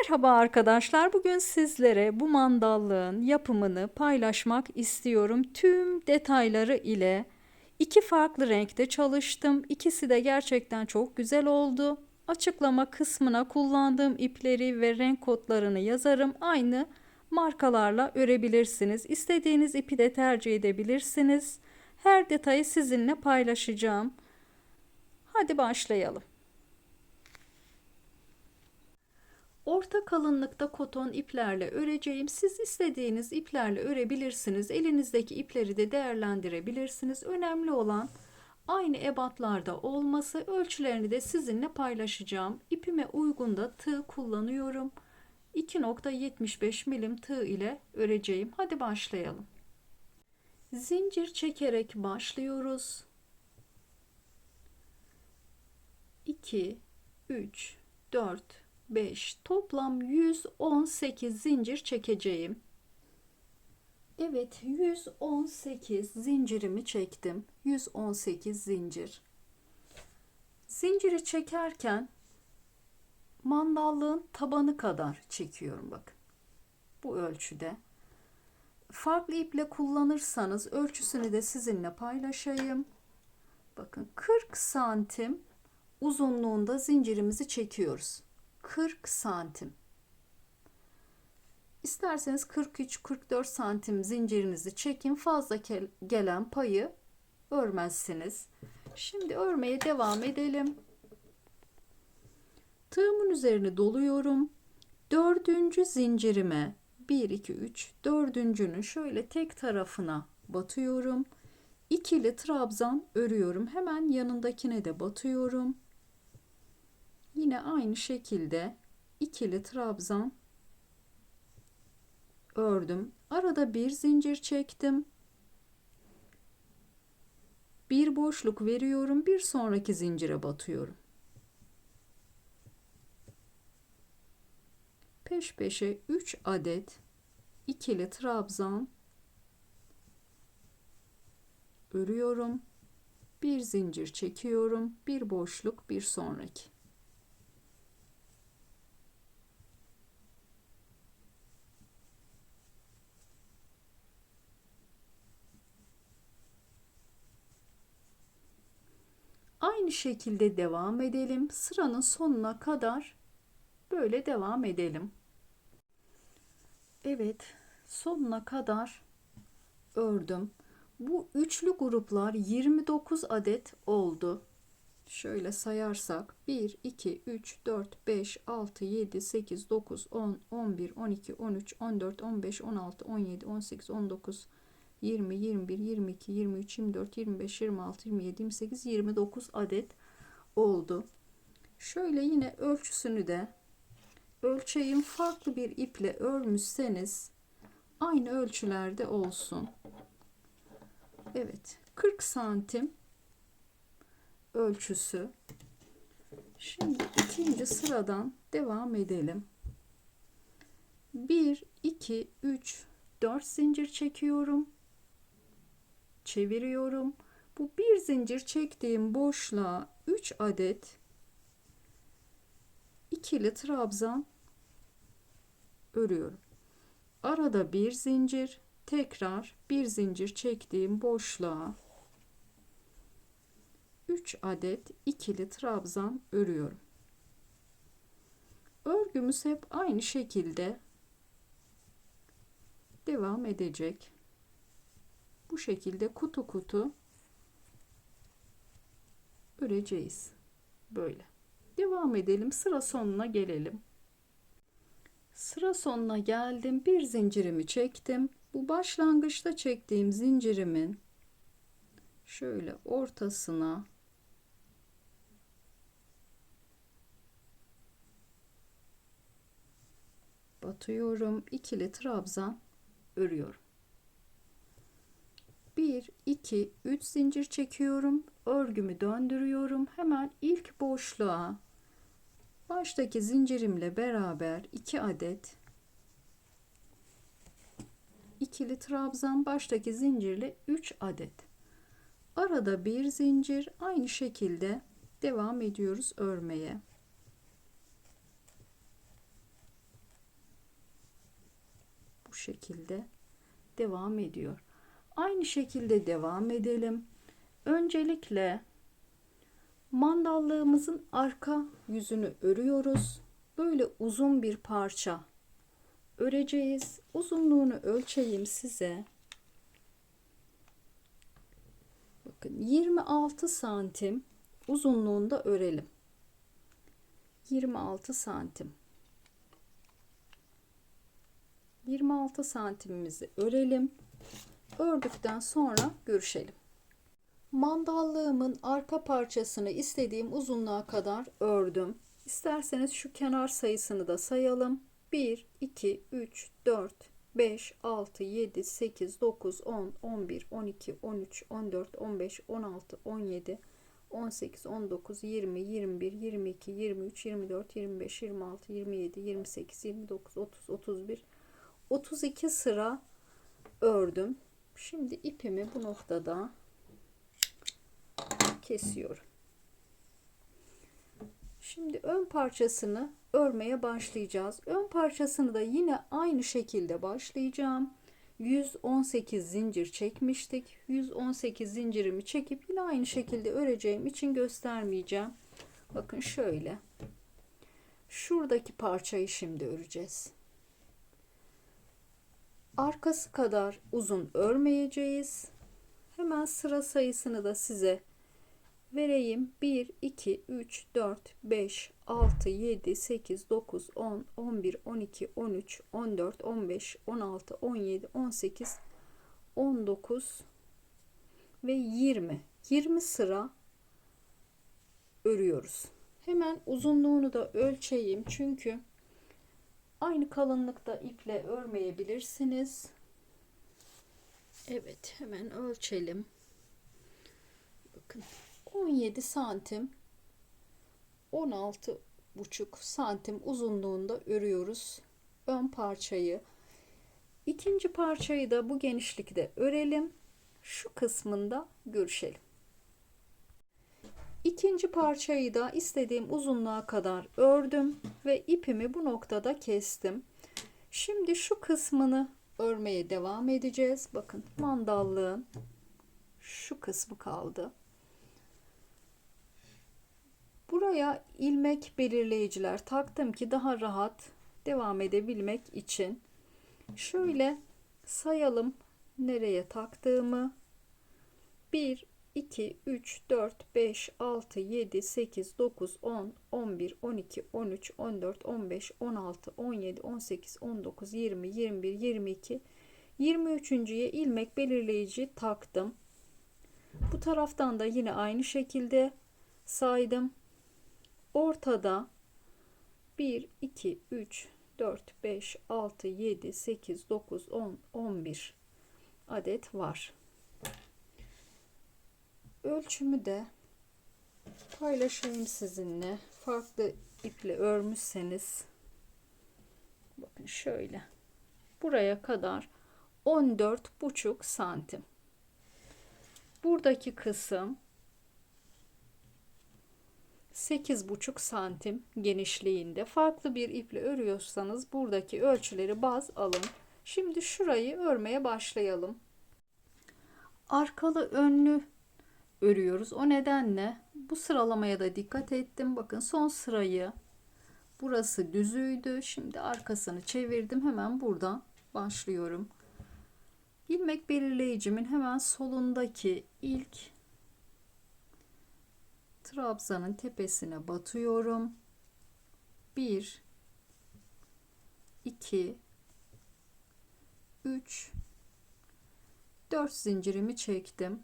Merhaba arkadaşlar. Bugün sizlere bu mandallığın yapımını paylaşmak istiyorum. Tüm detayları ile iki farklı renkte çalıştım. İkisi de gerçekten çok güzel oldu. Açıklama kısmına kullandığım ipleri ve renk kodlarını yazarım. Aynı markalarla örebilirsiniz. İstediğiniz ipi de tercih edebilirsiniz. Her detayı sizinle paylaşacağım. Hadi başlayalım. Orta kalınlıkta koton iplerle öreceğim. Siz istediğiniz iplerle örebilirsiniz. Elinizdeki ipleri de değerlendirebilirsiniz. Önemli olan aynı ebatlarda olması. Ölçülerini de sizinle paylaşacağım. İpime uygun da tığ kullanıyorum. 2,75 milim tığ ile öreceğim. Hadi başlayalım. Zincir çekerek başlıyoruz. 2, 3, 4, 5, toplam 118 zincir çekeceğim. Evet, 118 zincirimi çektim. 118 zincir. Zinciri çekerken mandallığın tabanı kadar çekiyorum bakın. Bu ölçüde. Farklı iple kullanırsanız ölçüsünü de sizinle paylaşayım. Bakın 40 santim uzunluğunda zincirimizi çekiyoruz. 40 santim. İsterseniz 43-44 santim zincirinizi çekin. Fazla gelen payı örmezsiniz. Şimdi örmeye devam edelim. Tığımın üzerine doluyorum. Dördüncü zincirime 1, 2, 3 dördüncünün şöyle tek tarafına batıyorum. İkili trabzan örüyorum. Hemen yanındakine de batıyorum. Yine aynı şekilde ikili trabzan ördüm. Arada bir zincir çektim. Bir boşluk veriyorum. Bir sonraki zincire batıyorum. Peş peşe 3 adet ikili trabzan örüyorum. Bir zincir çekiyorum. Bir boşluk, bir sonraki. Aynı şekilde devam edelim. Sıranın sonuna kadar böyle devam edelim. Evet, sonuna kadar ördüm. Bu üçlü gruplar 29 adet oldu. Şöyle sayarsak 1, 2, 3, 4, 5, 6, 7, 8, 9, 10, 11, 12, 13, 14, 15, 16, 17, 18, 19, 20, 21, 22, 23, 24, 25, 26, 27, 28, 29 adet oldu. Şöyle yine ölçüsünü de ölçeyim. Farklı bir iple örmüşseniz aynı ölçülerde olsun. Evet, 40 santim ölçüsü. Şimdi ikinci sıradan devam edelim. 1, 2, 3, 4 zincir çekiyorum. Çeviriyorum. Bu bir zincir çektiğim boşluğa 3 adet ikili trabzan örüyorum. Arada bir zincir, tekrar bir zincir çektiğim boşluğa 3 adet ikili trabzan örüyorum. Örgümüz hep aynı şekilde devam edecek. Bu şekilde kutu kutu öreceğiz. Böyle. Devam edelim. Sıra sonuna gelelim. Sıra sonuna geldim. Bir zincirimi çektim. Bu başlangıçta çektiğim zincirimin şöyle ortasına batıyorum. İkili trabzan örüyorum. 1, 2, 3 zincir çekiyorum. Örgümü döndürüyorum. Hemen ilk boşluğa baştaki zincirimle beraber 2 adet ikili trabzan, baştaki zincirle 3 adet. Arada bir zincir, aynı şekilde devam ediyoruz örmeye. şekilde devam ediyor. Aynı şekilde devam edelim. Öncelikle mandallığımızın arka yüzünü örüyoruz. Böyle uzun bir parça öreceğiz. Uzunluğunu ölçeyim size. Bakın 26 santim uzunluğunda örelim. 26 santim. 26 santimimizi örelim. Ördükten sonra görüşelim. Mandallığımın arka parçasını istediğim uzunluğa kadar ördüm. İsterseniz şu kenar sayısını da sayalım. 1, 2, 3, 4, 5, 6, 7, 8, 9, 10, 11, 12, 13, 14, 15, 16, 17, 18, 19, 20, 21, 22, 23, 24, 25, 26, 27, 28, 29, 30, 31, 32 sıra ördüm. Şimdi ipimi bu noktada kesiyorum. Şimdi ön parçasını örmeye başlayacağız. Ön parçasını da yine aynı şekilde başlayacağım. 118 zincir çekmiştik. 118 zincirimi çekip yine aynı şekilde öreceğim için göstermeyeceğim. Bakın şöyle. Şuradaki parçayı şimdi öreceğiz. Arkası kadar uzun örmeyeceğiz. Hemen sıra sayısını da size vereyim. 1, 2, 3, 4, 5, 6, 7, 8, 9, 10, 11, 12, 13, 14, 15, 16, 17, 18, 19 ve 20. 20 sıra örüyoruz. Hemen uzunluğunu da ölçeyim. Çünkü aynı kalınlıkta iple örmeyebilirsiniz. Evet, hemen ölçelim. Bakın 17 santim 16,5 santim uzunluğunda örüyoruz ön parçayı. İkinci parçayı da bu genişlikte örelim. Şu kısmında görüşelim. İkinci parçayı da istediğim uzunluğa kadar ördüm ve ipimi bu noktada kestim. Şimdi şu kısmını örmeye devam edeceğiz. Bakın mandallığın şu kısmı kaldı. Buraya ilmek belirleyiciler taktım ki daha rahat devam edebilmek için. Şöyle sayalım nereye taktığımı. 1, 2, 3, 4, 5, 6, 7, 8, 9, 10, 11, 12, 13, 14, 15, 16, 17, 18, 19, 20, 21, 22, 23.'ye ilmek belirleyici taktım. Bu taraftan da yine aynı şekilde saydım. Ortada 1, 2, 3, 4, 5, 6, 7, 8, 9, 10, 11 adet var. Ölçümü de paylaşayım sizinle. Farklı iple örmüşseniz bakın şöyle. Buraya kadar 14,5 santim. Buradaki kısım 8,5 santim genişliğinde. Farklı bir iple örüyorsanız buradaki ölçüleri baz alın. Şimdi şurayı örmeye başlayalım. Arkalı önlü örüyoruz. O nedenle bu sıralamaya da dikkat ettim. Bakın son sırayı, burası düzüydü. Şimdi arkasını çevirdim. Hemen buradan başlıyorum. İlmek belirleyicimin hemen solundaki ilk trabzanın tepesine batıyorum. 1, 2, 3, 4 zincirimi çektim.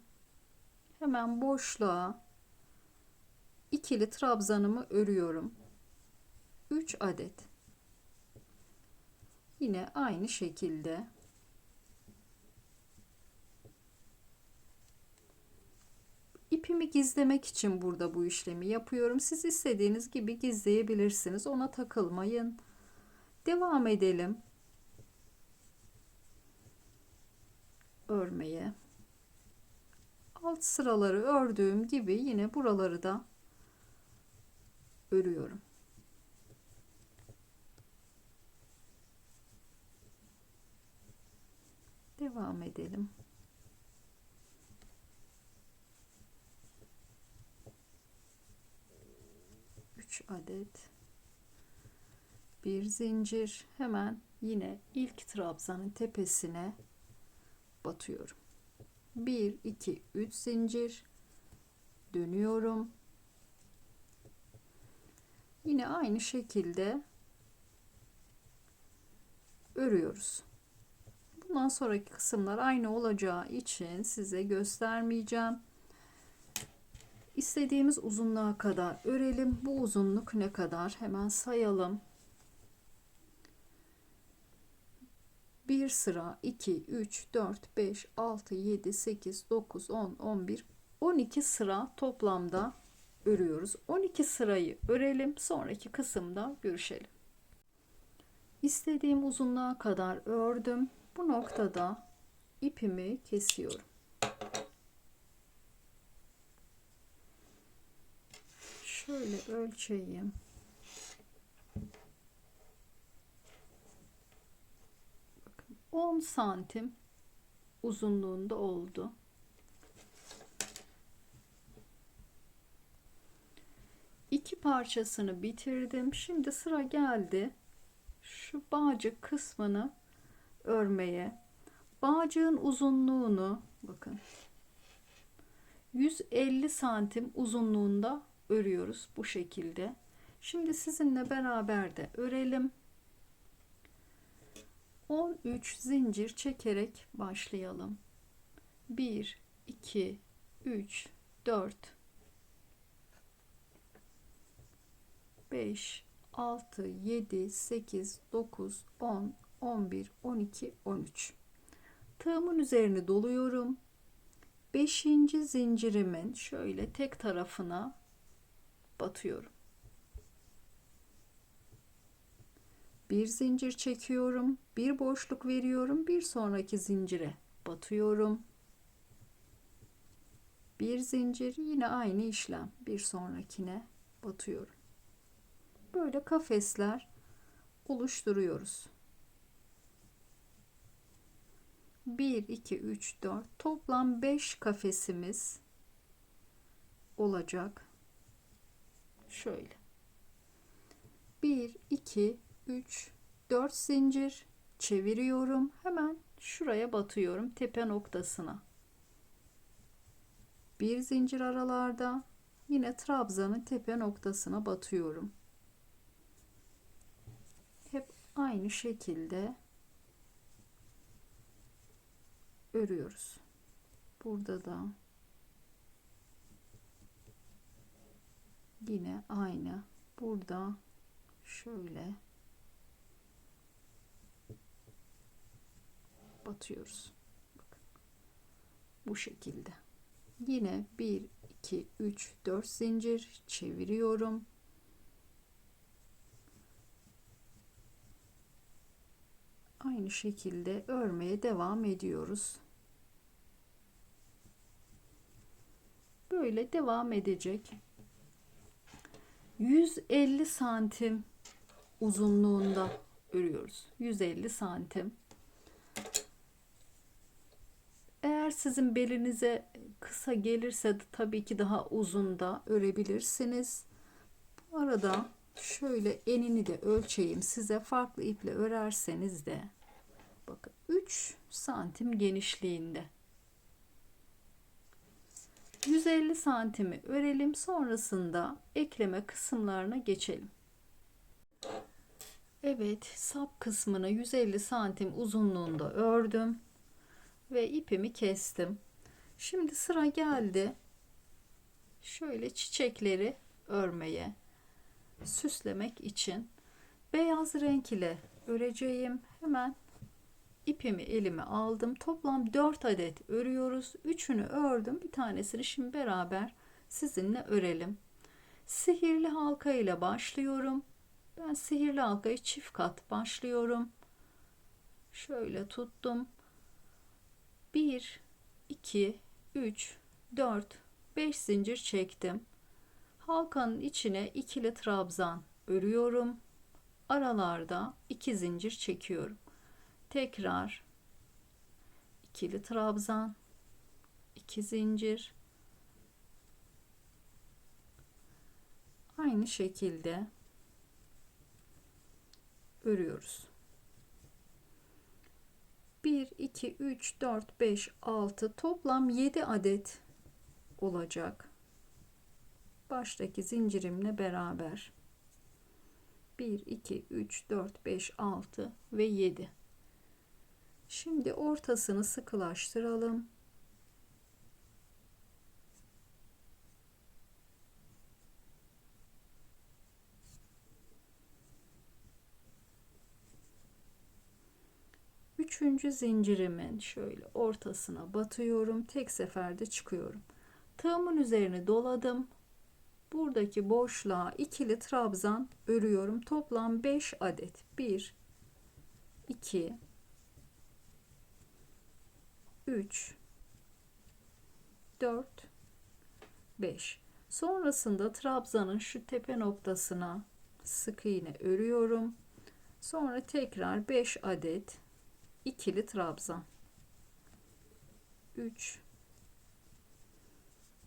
Hemen boşluğa ikili trabzanımı örüyorum. 3 adet. Yine aynı şekilde ipimi gizlemek için burada bu işlemi yapıyorum. Siz istediğiniz gibi gizleyebilirsiniz. Ona takılmayın. Devam edelim örmeye. Alt sıraları ördüğüm gibi yine buraları da örüyorum. Devam edelim. Üç adet bir zincir, hemen yine ilk trabzanın tepesine batıyorum. 1 2 3 zincir dönüyorum. Yine aynı şekilde örüyoruz. Bundan sonraki kısımlar aynı olacağı için size göstermeyeceğim. İstediğimiz uzunluğa kadar örelim. Bu uzunluk ne kadar? Hemen sayalım. Bir sıra 2 3 4 5 6 7 8 9 10 11 12 sıra toplamda örüyoruz. 12 sırayı örelim. Sonraki kısımda görüşelim. İstediğim uzunluğa kadar ördüm. Bu noktada ipimi kesiyorum. Şöyle ölçeyim. Bakın 10 santim uzunluğunda oldu. İki parçasını bitirdim. Şimdi sıra geldi şu bağcık kısmını örmeye. Bağcığın uzunluğunu bakın 150 santim uzunluğunda örüyoruz bu şekilde. Şimdi sizinle beraber de örelim. 13 zincir çekerek başlayalım. 1 2 3 4 5 6 7 8 9 10 11 12 13. Tığımın üzerine doluyorum. 5. zincirimin şöyle tek tarafına batıyorum. Bir zincir çekiyorum, bir boşluk veriyorum, bir sonraki zincire batıyorum. Bir zincir, yine aynı işlem, bir sonrakine batıyorum. Böyle kafesler oluşturuyoruz. 1 2 3 4 toplam 5 kafesimiz olacak. Şöyle 1 2 3 4 zincir çeviriyorum, hemen şuraya batıyorum, tepe noktasına. Bir zincir aralarda, yine trabzanın tepe noktasına batıyorum. Hep aynı şekilde örüyoruz. Burada da yine aynı. Burada şöyle batıyoruz. Bakın. Bu şekilde. Yine 1 2 3 4 zincir çeviriyorum. Aynı şekilde örmeye devam ediyoruz. Böyle devam edecek. 150 santim uzunluğunda örüyoruz. 150 santim. Eğer sizin belinize kısa gelirse de tabii ki daha uzun da örebilirsiniz. Bu arada şöyle enini de ölçeyim. Size farklı iple örerseniz de bakın 3 santim genişliğinde. 150 santimi örelim, sonrasında ekleme kısımlarına geçelim. Evet, sap kısmını 150 santim uzunluğunda ördüm ve ipimi kestim. Şimdi sıra geldi şöyle çiçekleri örmeye, süslemek için beyaz renk ile öreceğim. Hemen ipimi elime aldım. Toplam 4 adet örüyoruz. 3'ünü ördüm. Bir tanesini şimdi beraber sizinle örelim. Sihirli halka ile başlıyorum. Ben sihirli halkayı çift kat başlıyorum. Şöyle tuttum. 1 2 3 4 5 zincir çektim. Halkanın içine ikili trabzan örüyorum. Aralarda 2 zincir çekiyorum. Tekrar ikili trabzan, 2 zincir, aynı şekilde örüyoruz. 1 2 3 4 5 6 toplam 7 adet olacak. Baştaki zincirimle beraber 1 2 3 4 5 6 ve 7. Şimdi ortasını sıkılaştıralım. Üçüncü zincirimin şöyle ortasına batıyorum. Tek seferde çıkıyorum. Tığımın üzerini doladım. Buradaki boşluğa ikili trabzan örüyorum. Toplam 5 adet. 1 2 3 4 5. Sonrasında trabzanın şu tepe noktasına sık iğne örüyorum. Sonra tekrar 5 adet ikili trabzan. 3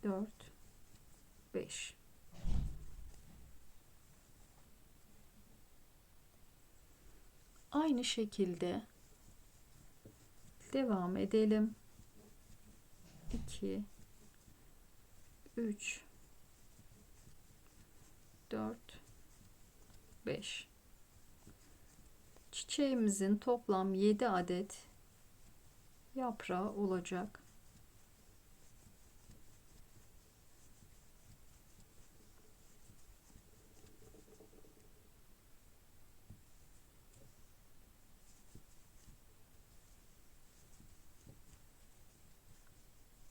4 5. Aynı şekilde devam edelim. 2 3 4 5. Çiçeğimizin toplam 7 adet yaprağı olacak.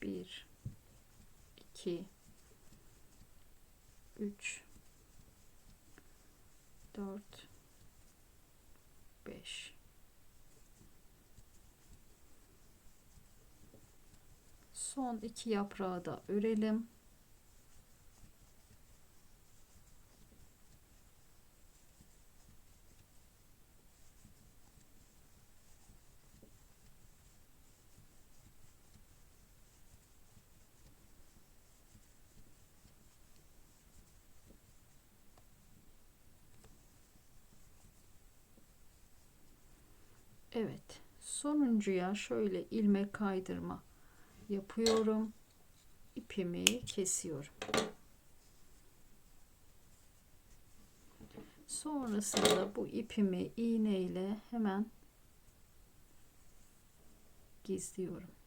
Bir, 2 3 4 5. Son 2 yaprağı da örelim. Evet, sonuncuya şöyle ilmek kaydırma yapıyorum. İpimi kesiyorum. Sonrasında bu ipimi iğne ile hemen gizliyorum.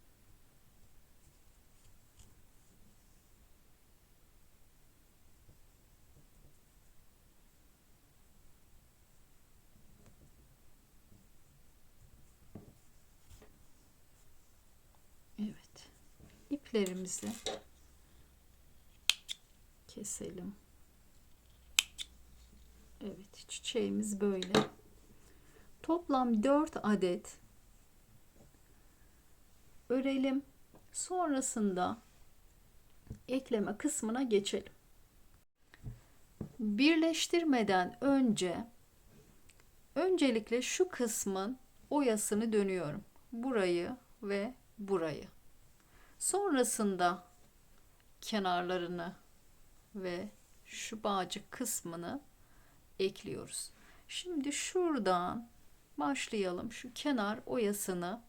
Evet. İplerimizi keselim. Evet, çiçeğimiz böyle. Toplam 4 adet örelim. Sonrasında ekleme kısmına geçelim. Birleştirmeden öncelikle şu kısmın oyasını dönüyorum. Burayı ve burayı. Sonrasında kenarlarını ve şu bağcık kısmını ekliyoruz. Şimdi şuradan başlayalım şu kenar oyasını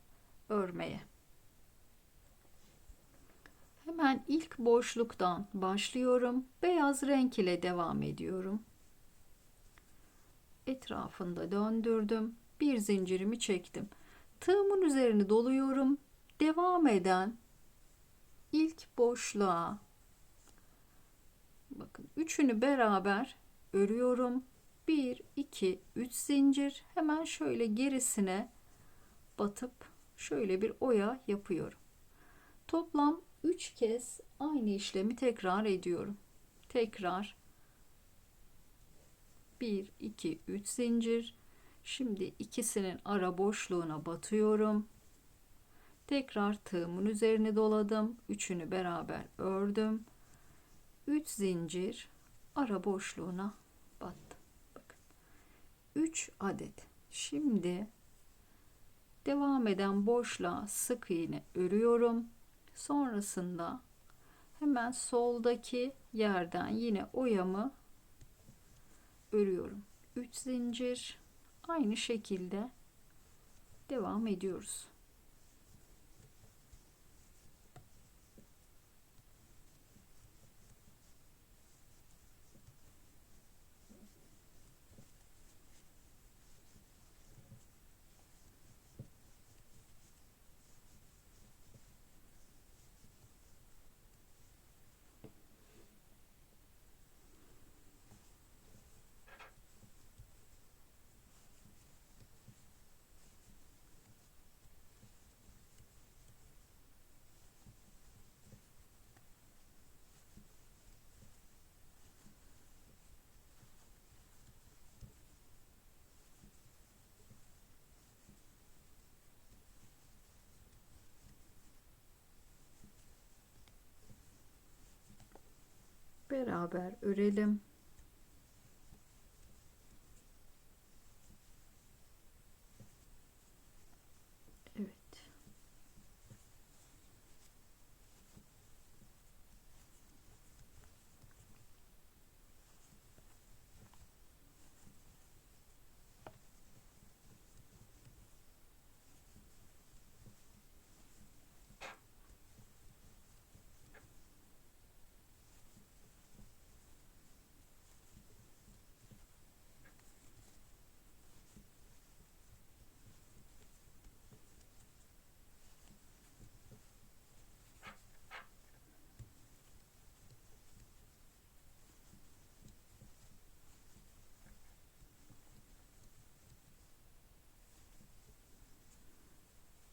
örmeye. Hemen ilk boşluktan başlıyorum. Beyaz renk ile devam ediyorum. Etrafında döndürdüm. Bir zincirimi çektim. Tığımın üzerini doluyorum. Devam eden ilk boşluğa bakın üçünü beraber örüyorum. 1 2 3 zincir, hemen şöyle gerisine batıp şöyle bir oya yapıyorum. Toplam 3 kez aynı işlemi tekrar ediyorum. Tekrar 1 2 3 zincir. Şimdi ikisinin ara boşluğuna batıyorum. Tekrar tığımın üzerine doladım. Üçünü beraber ördüm. 3 zincir, ara boşluğuna battım. Bakın. 3 adet. Şimdi Devam eden boşluğa sık iğne örüyorum. Sonrasında hemen soldaki yerden yine oyamı örüyorum. 3 zincir, aynı şekilde devam ediyoruz. Beraber örelim. Evet.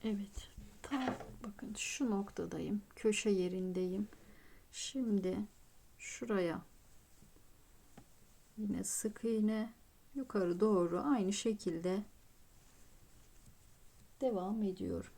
Evet. Tam bakın şu noktadayım. Köşe yerindeyim. Şimdi şuraya yine sık iğne, yukarı doğru aynı şekilde devam ediyorum.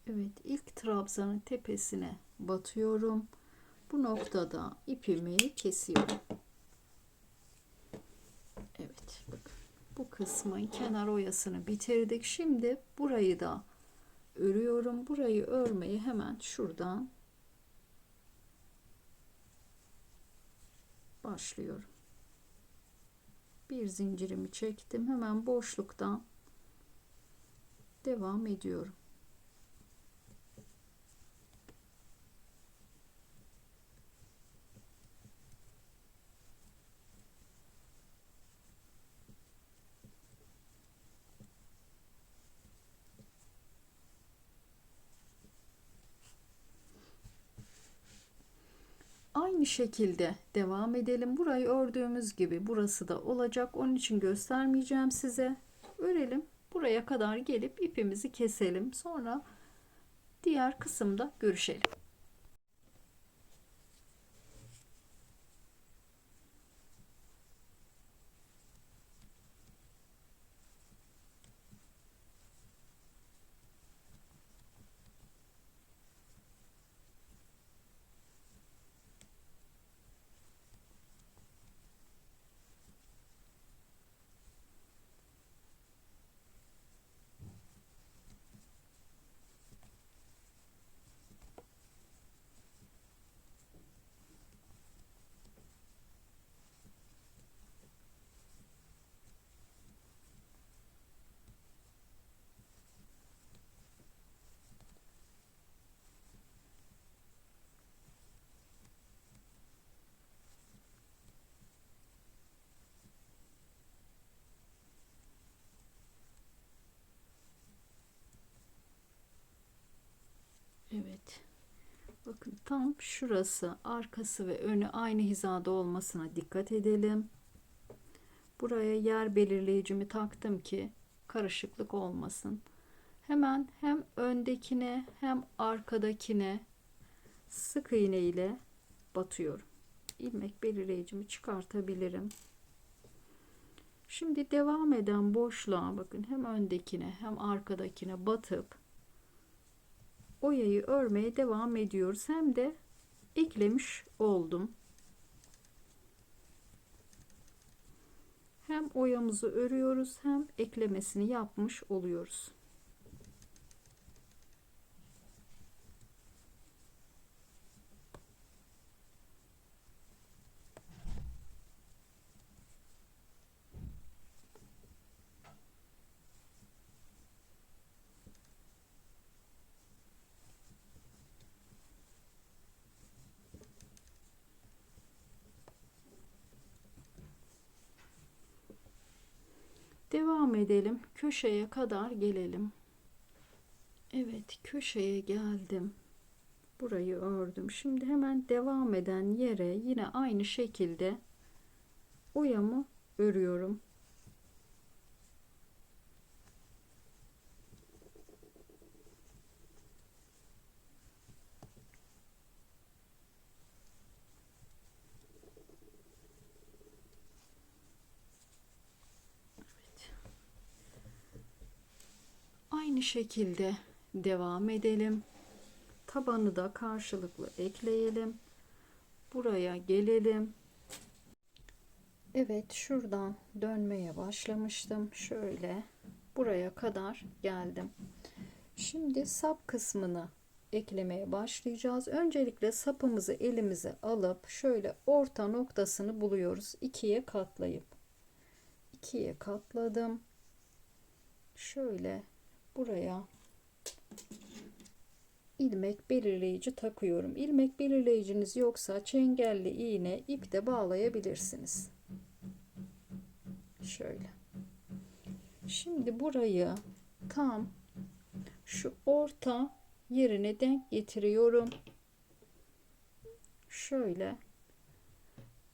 Evet, ilk trabzanın tepesine batıyorum. Bu noktada ipimi kesiyorum. Evet, bakın. Bu kısmın kenar oyasını bitirdik. Şimdi burayı da örüyorum. Burayı örmeyi hemen şuradan başlıyorum. Bir zincirimi çektim. Hemen boşluktan devam ediyorum. Aynı şekilde devam edelim. Burayı ördüğümüz gibi burası da olacak. Onun için göstermeyeceğim size. Örelim. Buraya kadar gelip ipimizi keselim. Sonra diğer kısımda görüşelim. Bakın tam şurası, arkası ve önü aynı hizada olmasına dikkat edelim. Buraya yer belirleyicimi taktım ki karışıklık olmasın. Hemen hem öndekine hem arkadakine sık iğne ile batıyorum. İlmek belirleyicimi çıkartabilirim. Şimdi devam eden boşluğa bakın, hem öndekine hem arkadakine batıp oyayı örmeye devam ediyoruz. Hem de eklemiş oldum. Hem oyamızı örüyoruz hem eklemesini yapmış oluyoruz. Devam edelim. Köşeye kadar gelelim. Evet, köşeye geldim. Burayı ördüm. Şimdi hemen devam eden yere yine aynı şekilde oyamı örüyorum. Evet. Aynı şekilde devam edelim. Tabanı da karşılıklı ekleyelim. Buraya gelelim. Evet, şuradan dönmeye başlamıştım. Şöyle buraya kadar geldim. Şimdi sap kısmını eklemeye başlayacağız. Öncelikle sapımızı elimize alıp şöyle orta noktasını buluyoruz. İkiye katlayıp ikiye katladım. Şöyle buraya ilmek belirleyici takıyorum. İlmek belirleyiciniz yoksa çengelli iğne, ip de bağlayabilirsiniz. Şöyle. Şimdi burayı tam şu orta yerine denk getiriyorum. Şöyle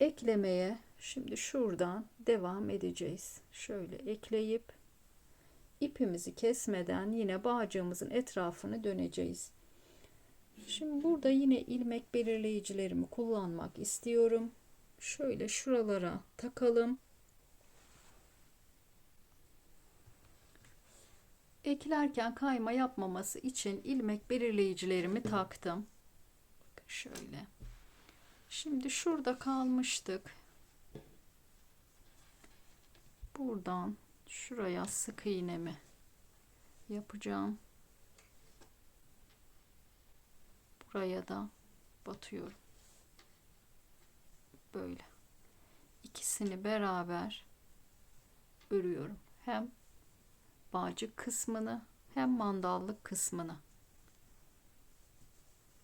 eklemeye şimdi şuradan devam edeceğiz. Şöyle ekleyip ipimizi kesmeden yine bağcığımızın etrafını döneceğiz. Şimdi burada yine ilmek belirleyicilerimi kullanmak istiyorum. Şöyle şuralara takalım. Eklerken kayma yapmaması için ilmek belirleyicilerimi taktım. Şöyle. Şimdi şurada kalmıştık. Buradan şuraya sık iğnemi yapacağım. Buraya da batıyorum. Böyle. İkisini beraber örüyorum. Hem bağcık kısmını hem mandallık kısmını.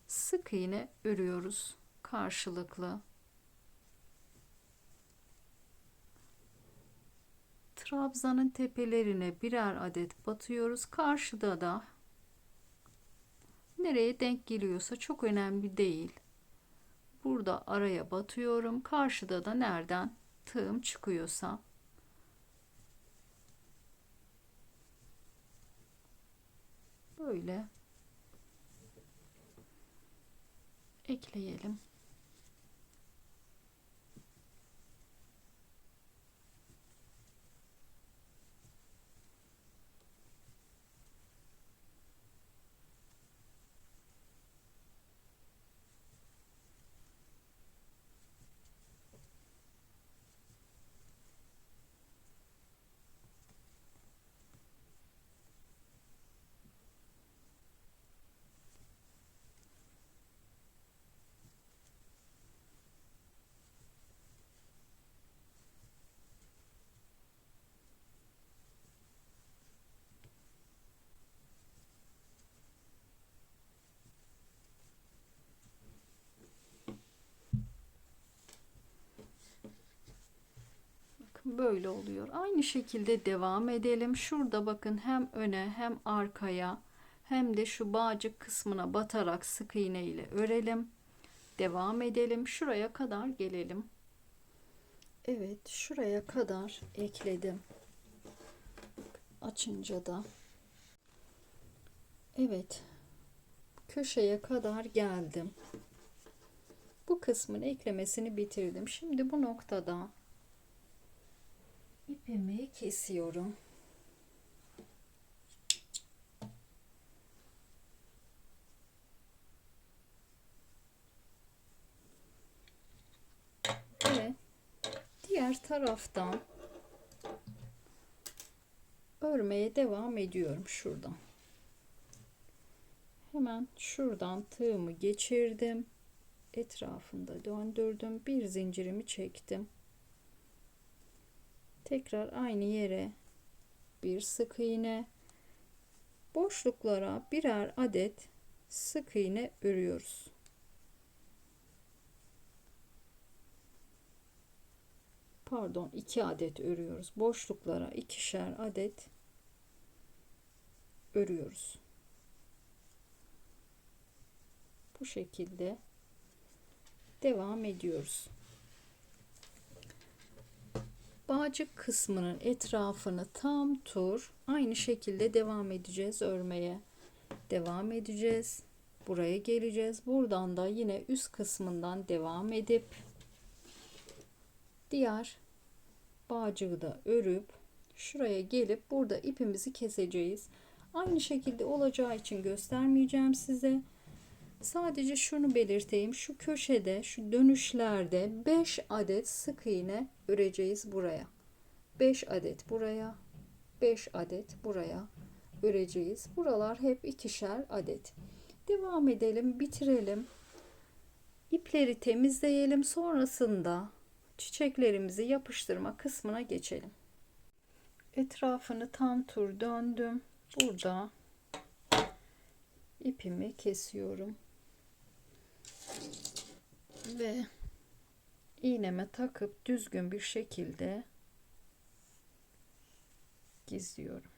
Sık iğne örüyoruz karşılıklı. Trabzanın tepelerine birer adet batıyoruz. Karşıda da nereye denk geliyorsa çok önemli değil. Burada araya batıyorum. Karşıda da nereden tığım çıkıyorsa böyle ekleyelim. Böyle oluyor. Aynı şekilde devam edelim. Şurada bakın hem öne hem arkaya hem de şu bağcık kısmına batarak sık iğne ile örelim. Devam edelim. Şuraya kadar gelelim. Evet, şuraya kadar ekledim. Açınca da evet, köşeye kadar geldim. Bu kısmın eklemesini bitirdim. Şimdi bu noktada ipimi kesiyorum. Ve diğer taraftan örmeye devam ediyorum şuradan. Hemen şuradan tığımı geçirdim. Etrafında döndürdüm. Bir zincirimi çektim. Tekrar aynı yere bir sık iğne. Boşluklara birer adet sık iğne örüyoruz. Pardon, 2 adet örüyoruz. Boşluklara ikişer adet örüyoruz. Bu şekilde devam ediyoruz. Bağcık kısmının etrafını tam tur aynı şekilde devam edeceğiz örmeye. Devam edeceğiz. Buraya geleceğiz. Buradan da yine üst kısmından devam edip diğer bağcığı da örüp şuraya gelip burada ipimizi keseceğiz. Aynı şekilde olacağı için göstermeyeceğim size. Sadece şunu belirteyim. Şu köşede, şu dönüşlerde 5 adet sık iğne öreceğiz buraya. 5 adet buraya, 5 adet buraya öreceğiz. Buralar hep ikişer adet. Devam edelim, bitirelim. İpleri temizleyelim. Sonrasında çiçeklerimizi yapıştırma kısmına geçelim. Etrafını tam tur döndüm. Burada ipimi kesiyorum. Ve iğneme takıp düzgün bir şekilde gizliyorum.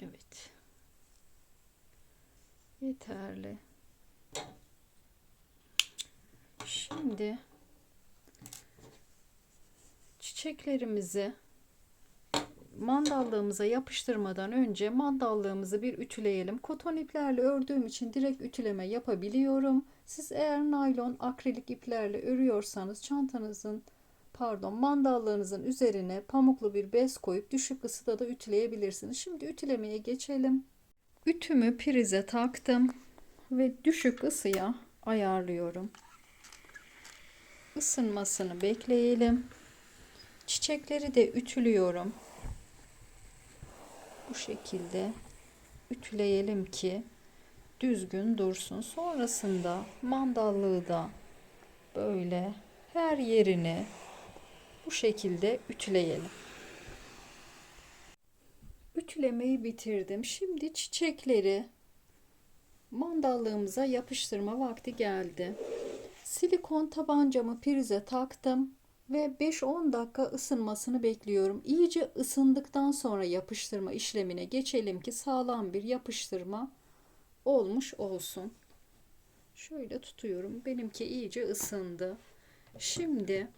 Evet. Yeterli. Şimdi çiçeklerimizi mandallığımıza yapıştırmadan önce mandallığımızı bir ütüleyelim. Koton iplerle ördüğüm için direkt ütüleme yapabiliyorum. Siz eğer naylon, akrilik iplerle örüyorsanız mandallığınızın üzerine pamuklu bir bez koyup düşük ısıda da ütüleyebilirsiniz. Şimdi ütülemeye geçelim. Ütümü prize taktım ve düşük ısıya ayarlıyorum. Isınmasını bekleyelim. Çiçekleri de ütülüyorum. Bu şekilde ütüleyelim ki düzgün dursun. Sonrasında mandallığı da böyle her yerini bu şekilde ütüleyelim. Ütülemeyi bitirdim. Şimdi çiçekleri mandallığımıza yapıştırma vakti geldi. Silikon tabancamı prize taktım ve 5-10 dakika ısınmasını bekliyorum. İyice ısındıktan sonra yapıştırma işlemine geçelim ki sağlam bir yapıştırma olmuş olsun. Şöyle tutuyorum. Benimki iyice ısındı. Şimdi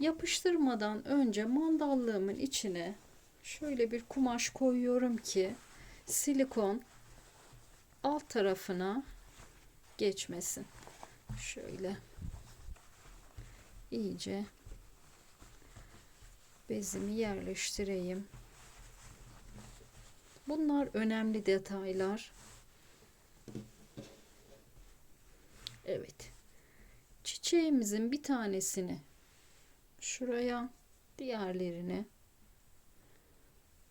yapıştırmadan önce mandallığımın içine şöyle bir kumaş koyuyorum ki silikon alt tarafına geçmesin. Şöyle iyice bezimi yerleştireyim. Bunlar önemli detaylar. Evet. çiçeğimizin bir tanesini şuraya, diğerlerini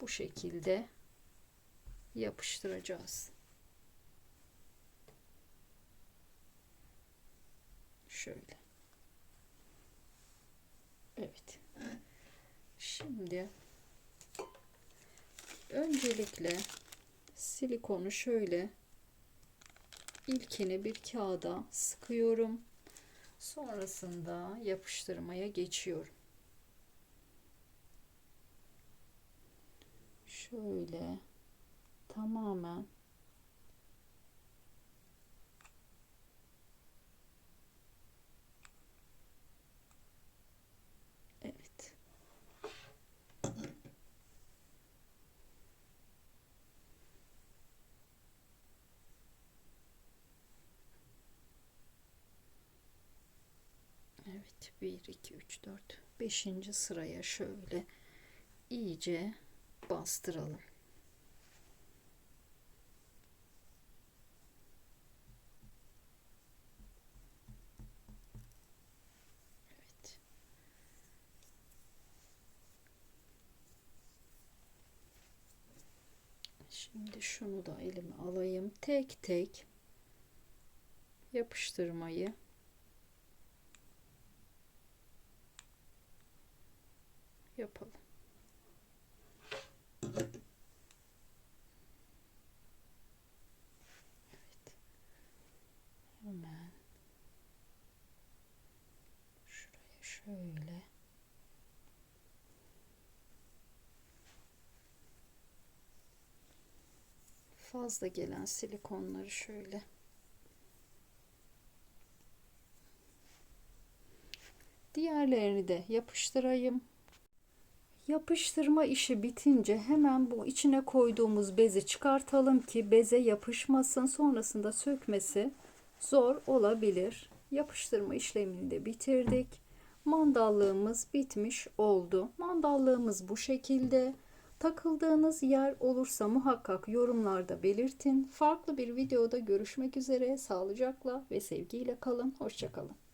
bu şekilde yapıştıracağız. Şöyle. Evet. Şimdi öncelikle silikonu şöyle ilkini bir kağıda sıkıyorum. Sonrasında yapıştırmaya geçiyorum. Şöyle tamamen evet. Evet, 1 2 3 4 5. sıraya şöyle iyice bastıralım. Evet. Şimdi şunu da elime alayım. Tek tek yapıştırmayı yapalım. Evet. Hemen şuraya şöyle fazla gelen silikonları şöyle diğerlerini de yapıştırayım. Yapıştırma işi bitince hemen bu içine koyduğumuz bezi çıkartalım ki beze yapışmasın. Sonrasında sökmesi zor olabilir. Yapıştırma işlemini de bitirdik. Mandallığımız bitmiş oldu. Mandallığımız bu şekilde. Takıldığınız yer olursa muhakkak yorumlarda belirtin. Farklı bir videoda görüşmek üzere. Sağlıcakla ve sevgiyle kalın. Hoşça kalın.